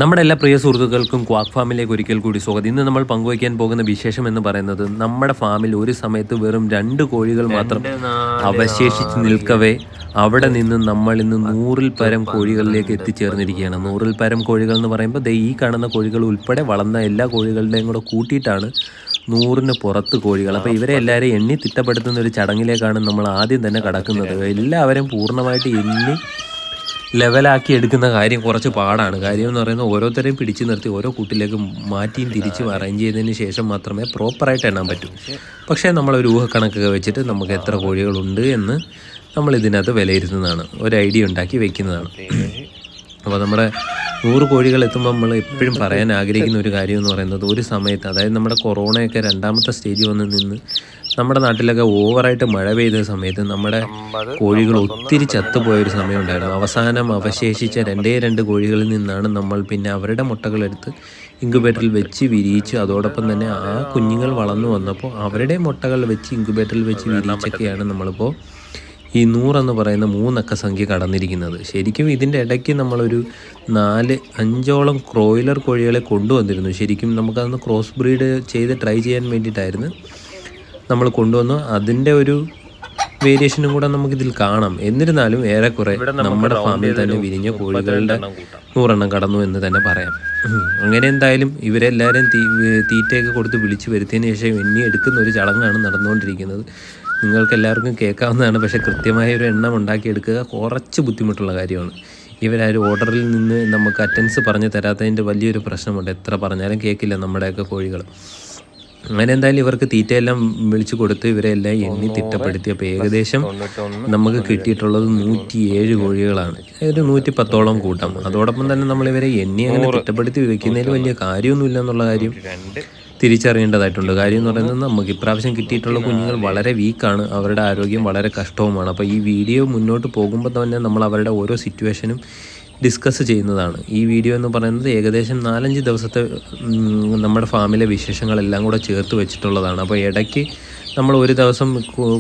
നമ്മുടെ എല്ലാ പ്രിയ സുഹൃത്തുക്കൾക്കും ക്വാക്ക് ഫാമിലേക്ക് ഒരിക്കൽ കൂടി സ്വാഗതം. ഇന്ന് നമ്മൾ പങ്കുവയ്ക്കാൻ പോകുന്ന വിശേഷം എന്ന് പറയുന്നത് നമ്മുടെ ഫാമിൽ ഒരു സമയത്ത് വെറും 2 കോഴികൾ മാത്രം അവശേഷിച്ച് നിൽക്കവേ അവിടെ നിന്ന് നമ്മൾ ഇന്ന് 100-ൽ പരം കോഴികളിലേക്ക് എത്തിച്ചേർന്നിരിക്കുകയാണ്. 100-ൽ പരം കോഴികൾ എന്ന് പറയുമ്പോൾ ഈ കാണുന്ന കോഴികൾ ഉൾപ്പെടെ വളർന്ന എല്ലാ കോഴികളുടെയും കൂടെ കൂട്ടിയിട്ടാണ് 100-ന് പുറത്ത് കോഴികൾ. അപ്പോൾ ഇവരെ എല്ലാവരെയും എണ്ണി തിട്ടപ്പെടുത്തുന്ന ഒരു ചടങ്ങിലേക്കാണ് നമ്മൾ ആദ്യം തന്നെ കടക്കുന്നത്. എല്ലാവരും പൂർണ്ണമായിട്ട് എണ്ണി ലെവലാക്കി എടുക്കുന്ന കാര്യം കുറച്ച് പാടാണ്. കാര്യം എന്ന് പറയുന്നത് ഓരോരുത്തരെയും പിടിച്ചു നിർത്തി ഓരോ കൂട്ടിലേക്ക് മാറ്റിയും തിരിച്ചും അറേഞ്ച് ചെയ്തതിന് ശേഷം മാത്രമേ പ്രോപ്പറായിട്ട് എണ്ണാൻ പറ്റൂ. പക്ഷേ നമ്മളൊരു ഊഹക്കണക്കൊക്കെ വെച്ചിട്ട് നമുക്ക് എത്ര കോഴികളുണ്ട് എന്ന് നമ്മൾ ഇതിനകത്ത് വിലയിരുത്തുന്നതാണ്, ഒരു ഐഡിയ ഉണ്ടാക്കി വെക്കുന്നതാണ്. അപ്പോൾ നമ്മുടെ 100 കോഴികൾ എത്തുമ്പോൾ നമ്മൾ എപ്പോഴും പറയാൻ ആഗ്രഹിക്കുന്ന ഒരു കാര്യം എന്ന് പറയുന്നത്, ഒരു സമയത്ത് അതായത് നമ്മുടെ കൊറോണയൊക്കെ 2ാമത്തെ സ്റ്റേജ് വന്ന് നിന്ന് നമ്മുടെ നാട്ടിലൊക്കെ ഓവറായിട്ട് മഴ പെയ്ത സമയത്ത് നമ്മുടെ കോഴികൾ ഒത്തിരി ചത്തുപോയൊരു സമയം ഉണ്ടായിരുന്നു. അവസാനം അവശേഷിച്ച 2 കോഴികളിൽ നിന്നാണ് നമ്മൾ പിന്നെ അവരുടെ മുട്ടകളെടുത്ത് ഇൻക്യുബേറ്ററിൽ വെച്ച് വിരിയിച്ചു. അതോടൊപ്പം തന്നെ ആ കുഞ്ഞുങ്ങൾ വളർന്നു വന്നപ്പോൾ അവരുടെ മുട്ടകൾ വെച്ച് ഇൻക്യുബേറ്ററിൽ വെച്ച് വിരിയിച്ചൊക്കെയാണ് നമ്മളിപ്പോൾ ഈ 100 എന്ന് പറയുന്ന 3 അക്ക സംഖ്യ കടന്നിരിക്കുന്നത്. ശരിക്കും ഇതിൻ്റെ ഇടയ്ക്ക് നമ്മളൊരു 4-5ഓളം ക്രോയിലർ കോഴികളെ കൊണ്ടുവന്നിരുന്നു. ശരിക്കും നമുക്കതൊന്ന് ക്രോസ് ബ്രീഡ് ചെയ്ത് ട്രൈ ചെയ്യാൻ വേണ്ടിയിട്ടായിരുന്നു നമ്മൾ കൊണ്ടുവന്നു. അതിൻ്റെ ഒരു വേരിയേഷനും കൂടെ നമുക്കിതിൽ കാണാം. എന്നിരുന്നാലും ഏറെക്കുറെ നമ്മുടെ ഫാമിൽ തന്നെ വിരിഞ്ഞ കോഴികളുടെ 100 എണ്ണം കടന്നു എന്ന് തന്നെ പറയാം. അങ്ങനെ എന്തായാലും ഇവരെല്ലാവരും തീറ്റയൊക്കെ കൊടുത്ത് വിളിച്ചു വരുത്തിയതിന് ശേഷം എണ്ണി എടുക്കുന്ന ഒരു ചടങ്ങാണ് നടന്നുകൊണ്ടിരിക്കുന്നത്. നിങ്ങൾക്ക് എല്ലാവർക്കും കേൾക്കാവുന്നതാണ്, പക്ഷേ കൃത്യമായ ഒരു എണ്ണം ഉണ്ടാക്കിയെടുക്കുക കുറച്ച് ബുദ്ധിമുട്ടുള്ള കാര്യമാണ്. ഇവരാരും ഓർഡറിൽ നിന്ന് നമുക്ക് അറ്റൻസ് പറഞ്ഞു തരാത്തതിൻ്റെ വലിയൊരു പ്രശ്നമുണ്ട്. എത്ര പറഞ്ഞാലും കേൾക്കില്ല നമ്മുടെയൊക്കെ കോഴികൾ. അങ്ങനെ എന്തായാലും ഇവർക്ക് തീറ്റയെല്ലാം വിളിച്ചു കൊടുത്ത് ഇവരെല്ലാം എണ്ണി തിട്ടപ്പെടുത്തിയപ്പോൾ ഏകദേശം നമുക്ക് കിട്ടിയിട്ടുള്ളത് 107 കോഴികളാണ്. ഒരു 110ഓളം കൂട്ടം. അതോടൊപ്പം തന്നെ നമ്മളിവരെ എണ്ണി അങ്ങനെ തിട്ടപ്പെടുത്തി വയ്ക്കുന്നതിൽ വലിയ കാര്യമൊന്നുമില്ല എന്നുള്ള കാര്യം തിരിച്ചറിയേണ്ടതായിട്ടുണ്ട്. കാര്യം എന്ന് പറയുന്നത് നമുക്ക് ഇപ്രാവശ്യം കിട്ടിയിട്ടുള്ള കുഞ്ഞുങ്ങൾ വളരെ വീക്കാണ്, അവരുടെ ആരോഗ്യം വളരെ കഷ്ടവുമാണ്. അപ്പോൾ ഈ വീഡിയോ മുന്നോട്ട് പോകുമ്പോൾ തന്നെ നമ്മൾ അവരുടെ ഓരോ സിറ്റുവേഷനും ഡിസ്കസ് ചെയ്യുന്നതാണ്. ഈ വീഡിയോ എന്ന് പറയുന്നത് ഏകദേശം 4-5 ദിവസത്തെ നമ്മുടെ ഫാമിലെ വിശേഷങ്ങളെല്ലാം കൂടെ ചേർത്ത് വെച്ചിട്ടുള്ളതാണ്. അപ്പോൾ ഇടയ്ക്ക് നമ്മൾ ഒരു ദിവസം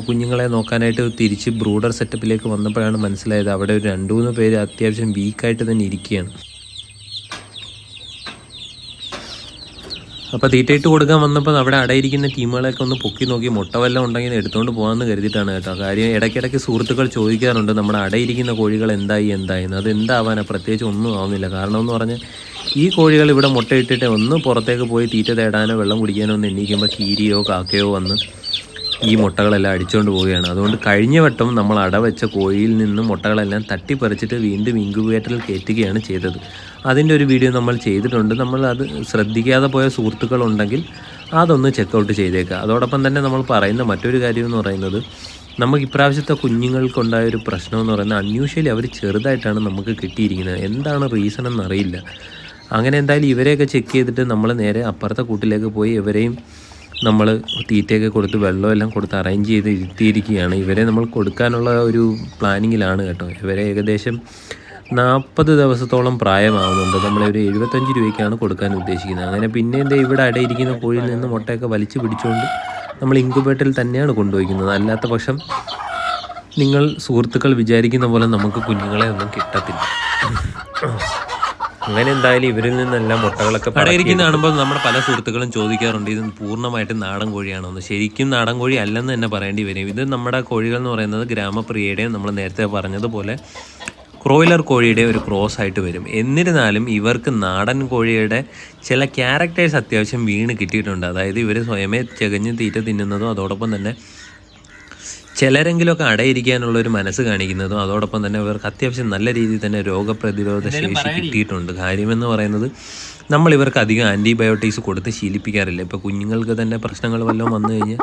കുഞ്ഞുങ്ങളെ നോക്കാനായിട്ട് തിരിച്ച് ബ്രൂഡർ സെറ്റപ്പിലേക്ക് വന്നപ്പോഴാണ് മനസ്സിലായത് അവിടെ ഒരു 2-3 പേര് അത്യാവശ്യം വീക്കായിട്ട് തന്നെ ഇരിക്കുകയാണ്. അപ്പോൾ തീറ്റയിട്ട് കൊടുക്കാൻ വന്നപ്പോൾ അവിടെ അടയിരിക്കുന്ന ടീമുകളെയൊക്കെ ഒന്ന് പൊക്കി നോക്കി മുട്ട വല്ലതും ഉണ്ടെങ്കിൽ എടുത്തുകൊണ്ട് പോകാമെന്ന് കരുതിയിട്ടാണ് കേട്ടോ. കാര്യം ഇടയ്ക്കിടയ്ക്ക് സുഹൃത്തുക്കൾ ചോദിക്കാറുണ്ട് നമ്മുടെ അടയിരിക്കുന്ന കോഴികൾ എന്തായെന്ന്. അത് എന്താവാനാ, പ്രത്യേകിച്ച് ഒന്നും ആവുന്നില്ല. കാരണം എന്ന് പറഞ്ഞാൽ ഈ കോഴികൾ ഇവിടെ മുട്ടയിട്ടിട്ട് ഒന്ന് പുറത്തേക്ക് പോയി തീറ്റ തേടാനോ വെള്ളം കുടിക്കാനോ ഒന്ന് എണ്ണീക്കുമ്പോൾ കീരിയോ കാക്കയോ വന്ന് ഈ മുട്ടകളെല്ലാം അടിച്ചുകൊണ്ട് പോവുകയാണ്. അതുകൊണ്ട് കഴിഞ്ഞ വട്ടം നമ്മൾ അടവെച്ച കോഴിയിൽ നിന്ന് മുട്ടകളെല്ലാം തട്ടിപ്പറിച്ചിട്ട് വീണ്ടും ഇൻക്യുബേറ്ററിൽ കയറ്റുകയാണ് ചെയ്തത്. അതിൻ്റെ ഒരു വീഡിയോ നമ്മൾ ചെയ്തിട്ടുണ്ട്. നമ്മൾ അത് ശ്രദ്ധിക്കാതെ പോയ സുഹൃത്തുക്കളുണ്ടെങ്കിൽ അതൊന്ന് ചെക്കൗട്ട് ചെയ്തേക്കുക. അതോടൊപ്പം തന്നെ നമ്മൾ പറയുന്ന മറ്റൊരു കാര്യം എന്ന് പറയുന്നത്, നമുക്ക് ഇപ്രാവശ്യത്തെ കുഞ്ഞുങ്ങൾക്കുണ്ടായൊരു പ്രശ്നം എന്ന് പറയുന്നത് അൺയൂഷ്വലി അവർ ചെറുതായിട്ടാണ് നമുക്ക് കിട്ടിയിരിക്കുന്നത്. എന്താണ് റീസൺ എന്നറിയില്ല. അങ്ങനെ എന്തായാലും ഇവരെയൊക്കെ ചെക്ക് ചെയ്തിട്ട് നമ്മൾ നേരെ അപ്പുറത്തെ കൂട്ടിലേക്ക് പോയി ഇവരെയും നമ്മൾ തീറ്റയൊക്കെ കൊടുത്ത് വെള്ളമെല്ലാം കൊടുത്ത് അറേഞ്ച് ചെയ്ത് ഇരുത്തിയിരിക്കുകയാണ്. ഇവരെ നമ്മൾ കൊടുക്കാനുള്ള ഒരു പ്ലാനിങ്ങിലാണ് കേട്ടോ. ഇവരെ ഏകദേശം 40 ദിവസത്തോളം പ്രായമാകുന്നുണ്ട്. നമ്മളൊരു 75 രൂപയ്ക്കാണ് കൊടുക്കാൻ ഉദ്ദേശിക്കുന്നത്. അങ്ങനെ പിന്നെ ഇവിടെ അടയിരിക്കുന്ന കോഴിയിൽ നിന്ന് മുട്ടയൊക്കെ വലിച്ചു പിടിച്ചുകൊണ്ട് നമ്മൾ ഇൻക്യുബേറ്ററിൽ തന്നെയാണ് കൊണ്ടുപോയിരിക്കുന്നത്. അല്ലാത്ത പക്ഷം നിങ്ങൾ സുഹൃത്തുക്കൾ വിചാരിക്കുന്ന പോലെ നമുക്ക് കുഞ്ഞുങ്ങളെ ഒന്നും കിട്ടത്തില്ല. അങ്ങനെ എന്തായാലും ഇവരിൽ നിന്നെല്ലാം മുട്ടകളൊക്കെ അടയിരിക്കുന്ന കാണുമ്പോൾ നമ്മുടെ പല സുഹൃത്തുക്കളും ചോദിക്കാറുണ്ട് ഇത് പൂർണ്ണമായിട്ടും നാടൻ കോഴിയാണോ എന്ന്. ശരിക്കും നാടൻ കോഴി അല്ലെന്ന് തന്നെ പറയേണ്ടി വരും. ഇത് നമ്മുടെ കോഴികൾ എന്ന് പറയുന്നത് ഗ്രാമപ്രിയയുടെയും നമ്മൾ നേരത്തെ പറഞ്ഞതുപോലെ ക്രോയിലർ കോഴിയുടെ ഒരു ക്രോസ് ആയിട്ട് വരും. എന്നിരുന്നാലും ഇവർക്ക് നാടൻ കോഴിയുടെ ചില ക്യാരക്ടേഴ്സ് അത്യാവശ്യം വീണ് കിട്ടിയിട്ടുണ്ട്. അതായത് ഇവർ സ്വയമേ ചകഞ്ഞ് തീറ്റ തിന്നുന്നതും അതോടൊപ്പം തന്നെ ചിലരെങ്കിലുമൊക്കെ അടയിരിക്കാനുള്ളൊരു മനസ്സ് കാണിക്കുന്നതും അതോടൊപ്പം തന്നെ ഇവർക്ക് അത്യാവശ്യം നല്ല രീതിയിൽ തന്നെ രോഗപ്രതിരോധ ശേഷി കിട്ടിയിട്ടുണ്ട്. കാര്യമെന്ന് പറയുന്നത് നമ്മൾ ഇവർക്ക് അധികം ആൻറ്റിബയോട്ടിക്സ് കൊടുത്ത് ശീലിപ്പിക്കാറില്ല. ഇപ്പോൾ കുഞ്ഞുങ്ങൾക്ക് തന്നെ പ്രശ്നങ്ങൾ വല്ലതും വന്നു കഴിഞ്ഞാൽ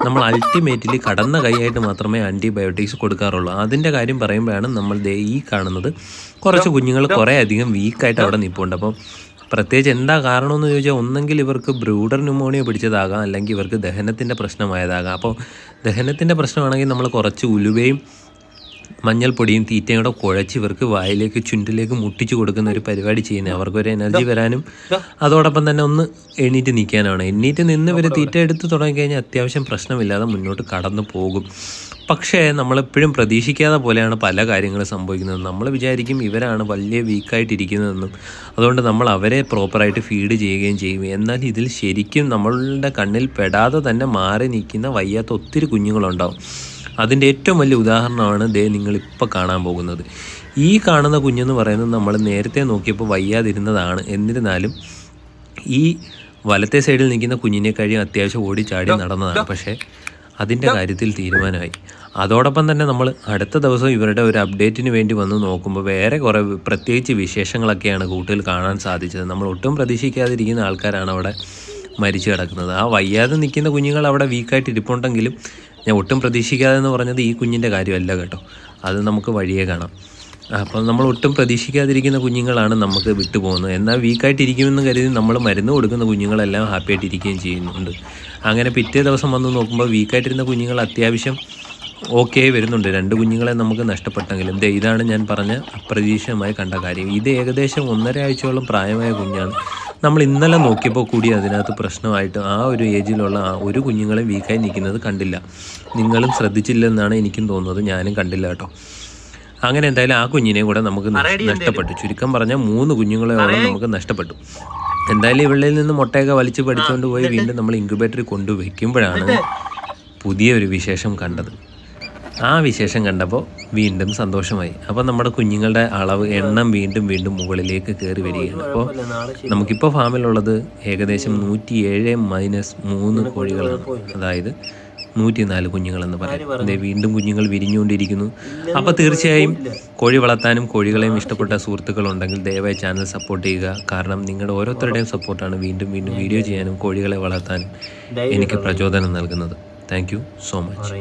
നമ്മൾ അൾട്ടിമേറ്റ്ലി കടന്ന കൈയായിട്ട് മാത്രമേ ആൻറ്റിബയോട്ടിക്സ് കൊടുക്കാറുള്ളൂ. അതിൻ്റെ കാര്യം പറയുമ്പോഴാണ് നമ്മൾ ഈ കാണുന്നത് കുറച്ച് കുഞ്ഞുങ്ങൾ കുറേ അധികം വീക്കായിട്ട് അവിടെ നിൽപ്പുണ്ട്. അപ്പോൾ പ്രത്യേകിച്ച് എന്താ കാരണമെന്ന് ചോദിച്ചാൽ ഒന്നെങ്കിൽ ഇവർക്ക് ബ്രൂഡർ ന്യൂമോണിയ പിടിച്ചതാകാം, അല്ലെങ്കിൽ ഇവർക്ക് ദഹനത്തിൻ്റെ പ്രശ്നമായതാകാം. അപ്പോൾ ദഹനത്തിൻ്റെ പ്രശ്നമാണെങ്കിൽ നമ്മൾ കുറച്ച് ഉലുവയും മഞ്ഞൾപ്പൊടിയും തീറ്റയും കൂടെ കുഴച്ച് ഇവർക്ക് വായിലേക്ക് ചുണ്ടിലേക്ക് മുട്ടിച്ച് കൊടുക്കുന്ന ഒരു പരിപാടി ചെയ്യുന്നത് അവർക്കൊരു എനർജി വരാനും അതോടൊപ്പം തന്നെ ഒന്ന് എണീറ്റ് നിൽക്കാനാണ്. എണീറ്റ് നിന്ന് ഇവർ തീറ്റ എടുത്ത് തുടങ്ങിക്കഴിഞ്ഞാൽ അത്യാവശ്യം പ്രശ്നമില്ലാതെ മുന്നോട്ട് കടന്നു പോകും. പക്ഷേ നമ്മളെപ്പോഴും പ്രതീക്ഷിക്കാതെ പോലെയാണ് പല കാര്യങ്ങളും സംഭവിക്കുന്നത്. നമ്മൾ വിചാരിക്കും ഇവരാണ് വലിയ വീക്കായിട്ടിരിക്കുന്നതെന്നും അതുകൊണ്ട് നമ്മൾ അവരെ പ്രോപ്പറായിട്ട് ഫീഡ് ചെയ്യുകയും ചെയ്യും. എന്നാൽ ഇതിൽ ശരിക്കും നമ്മളുടെ കണ്ണിൽ പെടാതെ തന്നെ മാറി നിൽക്കുന്ന വയ്യാത്ത ഒത്തിരി കുഞ്ഞുങ്ങളുണ്ടാവും. അതിൻ്റെ ഏറ്റവും വലിയ ഉദാഹരണമാണ് നിങ്ങളിപ്പോൾ കാണാൻ പോകുന്നത്. ഈ കാണുന്ന കുഞ്ഞെന്ന് പറയുന്നത് നമ്മൾ നേരത്തെ നോക്കിയപ്പോൾ വയ്യാതിരുന്നതാണ്. എന്നിരുന്നാലും ഈ വലത്തെ സൈഡിൽ നിൽക്കുന്ന കുഞ്ഞിനെ കഴിയും അത്യാവശ്യം ഓടിച്ചാടി നടന്നതാണ്. പക്ഷേ അതിൻ്റെ കാര്യത്തിൽ തീരുമാനമായി. അതോടൊപ്പം തന്നെ നമ്മൾ അടുത്ത ദിവസം ഇവരുടെ ഒരു അപ്ഡേറ്റിന് വേണ്ടി വന്ന് നോക്കുമ്പോൾ വേറെ കുറേ പ്രത്യേകിച്ച് വിശേഷങ്ങളൊക്കെയാണ് കൂട്ടിൽ കാണാൻ സാധിച്ചത്. നമ്മൾ ഒട്ടും പ്രതീക്ഷിക്കാതിരിക്കുന്ന ആൾക്കാരാണ് അവിടെ മരിച്ചു കിടക്കുന്നത്. ആ വയ്യാതെ നിൽക്കുന്ന കുഞ്ഞുങ്ങൾ അവിടെ വീക്കായിട്ട് ഇരിപ്പുണ്ടെങ്കിലും ഞാൻ ഒട്ടും പ്രതീക്ഷിക്കാതെ എന്ന് പറഞ്ഞത് ഈ കുഞ്ഞിൻ്റെ കാര്യമല്ല കേട്ടോ, അത് നമുക്ക് വഴിയേ കാണാം. അപ്പം നമ്മൾ ഒട്ടും പ്രതീക്ഷിക്കാതിരിക്കുന്ന കുഞ്ഞുങ്ങളാണ് നമുക്ക് വിട്ടുപോകുന്നത്. എന്നാൽ വീക്കായിട്ടിരിക്കുമെന്ന് കരുതി നമ്മൾ മരുന്ന് കൊടുക്കുന്ന കുഞ്ഞുങ്ങളെല്ലാം ഹാപ്പി ആയിട്ടിരിക്കുകയും ചെയ്യുന്നുണ്ട്. അങ്ങനെ പിറ്റേ ദിവസം വന്ന് നോക്കുമ്പോൾ വീക്കായിട്ടിരുന്ന കുഞ്ഞുങ്ങൾ അത്യാവശ്യം ഓക്കെ വരുന്നുണ്ട്. 2 കുഞ്ഞുങ്ങളെ നമുക്ക് നഷ്ടപ്പെട്ടെങ്കിലും ഇതാണ് ഞാൻ പറഞ്ഞ അപ്രതീക്ഷിതമായി കണ്ട കാര്യം. ഇത് ഏകദേശം 1.5 ആഴ്ചയോളം പ്രായമായ കുഞ്ഞാണ്. നമ്മൾ ഇന്നലെ നോക്കിയപ്പോൾ കൂടി അതിനകത്ത് പ്രശ്നമായിട്ട് ആ ഒരു ഏജിലുള്ള ഒരു കുഞ്ഞുങ്ങളെ വീക്കായി നിൽക്കുന്നത് കണ്ടില്ല. നിങ്ങളും ശ്രദ്ധിച്ചില്ലെന്നാണ് എനിക്കും തോന്നുന്നത്, ഞാനും കണ്ടില്ല കേട്ടോ. അങ്ങനെ എന്തായാലും ആ കുഞ്ഞിനെ കൂടെ നമുക്ക് നഷ്ടപ്പെട്ടു. ചുരുക്കം പറഞ്ഞാൽ 3 കുഞ്ഞുങ്ങളെയോളം നമുക്ക് നഷ്ടപ്പെട്ടു. എന്തായാലും ഇവളിൽ നിന്ന് മുട്ടയൊക്കെ വലിച്ച് പഠിച്ചുകൊണ്ട് പോയി വീണ്ടും നമ്മൾ ഇൻക്യുബേറ്ററിൽ കൊണ്ടുവയ്ക്കുമ്പോഴാണ് പുതിയൊരു വിശേഷം കണ്ടത്. ആ വിശേഷം കണ്ടപ്പോൾ വീണ്ടും സന്തോഷമായി. അപ്പോൾ നമ്മുടെ കുഞ്ഞുങ്ങളുടെ എണ്ണം വീണ്ടും മുകളിലേക്ക് കയറി വരികയാണ്. അപ്പോൾ നമുക്കിപ്പോൾ ഫാമിലുള്ളത് ഏകദേശം 107-3 കോഴികളാണ്. അതായത് 104 കുഞ്ഞുങ്ങളെന്ന് പറയാം. വീണ്ടും കുഞ്ഞുങ്ങൾ വിരിഞ്ഞുകൊണ്ടിരിക്കുന്നു. അപ്പോൾ തീർച്ചയായും കോഴി വളർത്താനും കോഴികളെയും ഇഷ്ടപ്പെട്ട സുഹൃത്തുക്കളുണ്ടെങ്കിൽ ദയവായി ചാനൽ സപ്പോർട്ട് ചെയ്യുക. കാരണം നിങ്ങളുടെ ഓരോരുത്തരുടെയും സപ്പോർട്ടാണ് വീണ്ടും വീഡിയോ ചെയ്യാനും കോഴികളെ വളർത്താനും എനിക്ക് പ്രചോദനം നൽകുന്നത്. Thank you so much.